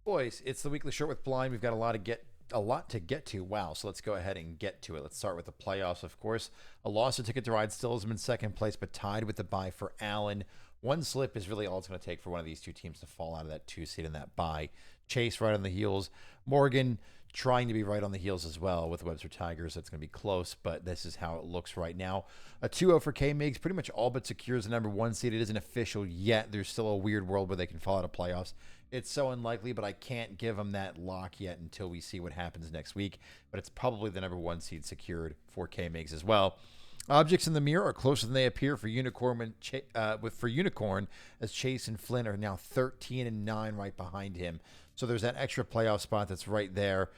Boys, it's the weekly short with Blind. We've got a lot to get to. Wow, so let's go ahead and get to it. Let's start with the playoffs, of course. A loss to Ticket to Ride still has him in second place, but tied with the bye for Allen. One slip is really all it's going to take for one of these two teams to fall out of that 2 seed in that bye. Chase right on the heels. Morgan trying to be right on the heels as well with Webster Tigers. That's going to be close, but this is how it looks right now. A 2-0 for K-Migs pretty much all but secures the number 1 seed. It isn't official yet. There's still a weird world where they can fall out of playoffs. It's so unlikely, but I can't give them that lock yet until we see what happens next week. But it's probably the number 1 seed secured for K-Migs as well. Objects in the mirror are closer than they appear for Unicorn. For Unicorn, as Chase and Flynn are now 13 and 9 right behind him. So there's that extra playoff spot that's right there,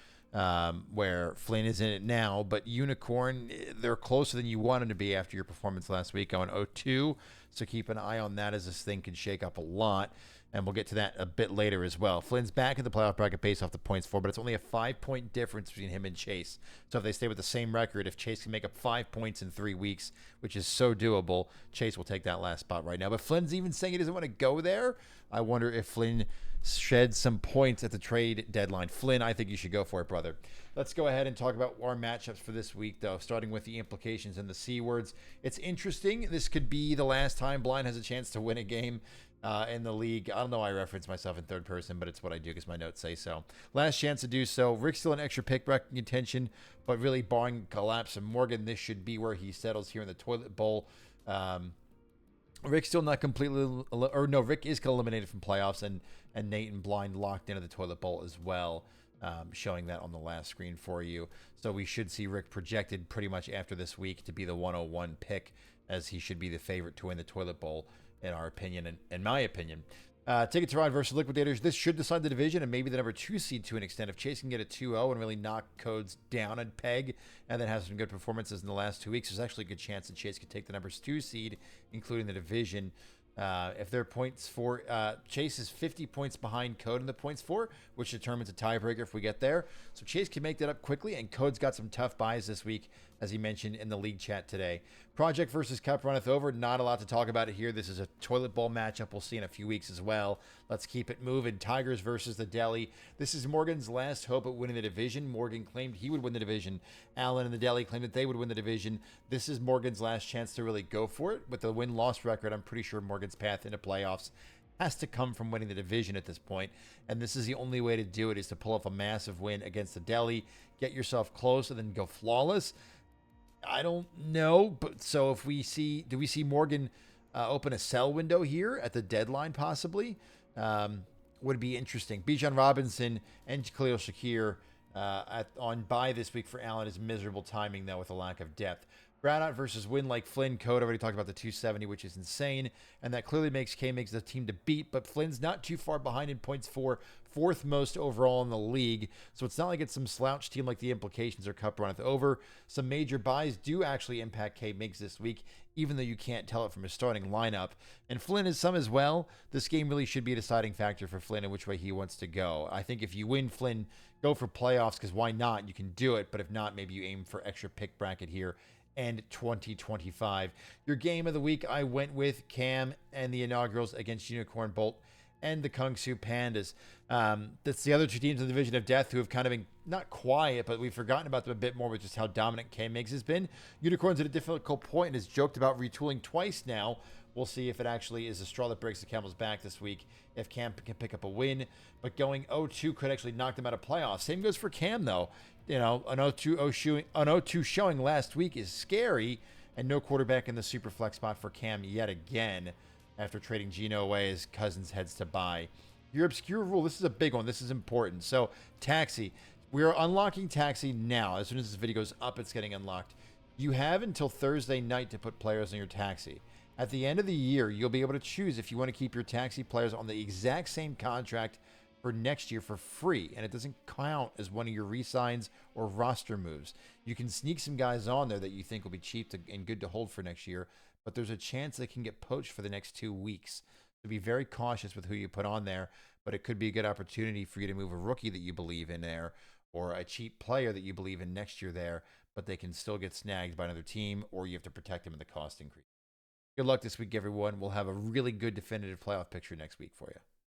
where Flynn is in it now. But Unicorn, they're closer than you want them to be after your performance last week, going 0-2. So keep an eye on that, as this thing can shake up a lot. And we'll get to that a bit later as well. Flynn's back in the playoff bracket based off the points for, but it's only a 5-point difference between him and Chase. So if they stay with the same record, if Chase can make up 5 points in 3 weeks, which is so doable, Chase will take that last spot right now. But Flynn's even saying he doesn't want to go there. I wonder if Flynn sheds some points at the trade deadline. Flynn, I think you should go for it, brother. Let's go ahead and talk about our matchups for this week, though, starting with the implications and the C words. It's interesting. This could be the last time Blind has a chance to win a game in the league. I don't know why I reference myself in third person, but it's what I do because my notes say so. Last chance to do so. Rick's still an extra pick bracket contention, but really barring collapse of Morgan, this should be where he settles here in the toilet bowl. Rick's still not completely, or no, Rick is eliminated from playoffs, and Nate and Blind locked into the toilet bowl as well, showing that on the last screen for you. So we should see Rick projected pretty much after this week to be the 101 pick, as he should be the favorite to win the toilet bowl, in our opinion, and in my opinion. Ticket to Ride versus Liquidators. This should decide the division and maybe the number 2 seed to an extent. If Chase can get a 2-0 and really knock Codes down a peg and then has some good performances in the last 2 weeks, there's actually a good chance that Chase could take the number 2 seed, including the division. If their points for Chase is 50 points behind Code in the points for, which determines a tiebreaker if we get there. So Chase can make that up quickly, and Code's got some tough buys this week, as he mentioned in the league chat today. Project versus Cup runneth over. Not a lot to talk about it here. This is a toilet bowl matchup we'll see in a few weeks as well. Let's keep it moving. Tigers versus the Deli. This is Morgan's last hope at winning the division. Morgan claimed he would win the division. Allen and the Deli claimed that they would win the division. This is Morgan's last chance to really go for it. With the win-loss record, I'm pretty sure Morgan's path into playoffs has to come from winning the division at this point, and this is the only way to do it, is to pull off a massive win against the Deli, get yourself close, and then go flawless. I don't know, but so if we see, do we see Morgan open a sell window here at the deadline possibly? Would be interesting. Bijan Robinson and Khalil Shakir on bye this week for Allen is miserable timing, though, with a lack of depth. Brownout versus Win like Flynn. Code already talked about the 270, which is insane, and that clearly makes K-Migs the team to beat, but Flynn's not too far behind in points for, 4th most overall in the league, so it's not like it's some slouch team like the implications or Cup runneth over. Some major buys do actually impact K-Migs this week, even though you can't tell it from his starting lineup, and Flynn is some as well. This game really should be a deciding factor for Flynn and which way he wants to go. I think if you win, Flynn, go for playoffs, because why not? You can do it, but if not, maybe you aim for extra pick bracket here and 2025. Your game of the week, I went with Cam and the inaugurals against Unicorn Bolt and the Kung Fu Pandas. That's the other 2 teams in the Division of Death who have kind of been not quiet, but we've forgotten about them a bit more with just how dominant K-Migs has been. Unicorn's at a difficult point and has joked about retooling twice now. We'll see if it actually is a straw that breaks the camel's back this week, if Cam can pick up a win. But going 0-2 could actually knock them out of playoffs. Same goes for Cam, though. You know, an 0-2 showing last week is scary, and no quarterback in the super flex spot for Cam yet again after trading Geno away as Cousins heads to bye. Your obscure rule, this is a big one. This is important. So, Taxi. We are unlocking Taxi now. As soon as this video goes up, it's getting unlocked. You have until Thursday night to put players in your Taxi. At the end of the year, you'll be able to choose if you want to keep your Taxi players on the exact same contract for next year for free, and it doesn't count as one of your re-signs or roster moves. You can sneak some guys on there that you think will be cheap and good to hold for next year, but there's a chance they can get poached for the next 2 weeks. So be very cautious with who you put on there, but it could be a good opportunity for you to move a rookie that you believe in there, or a cheap player that you believe in next year there, but they can still get snagged by another team, or you have to protect them in the cost increase. Good luck this week, everyone. We'll have a really good definitive playoff picture next week for you.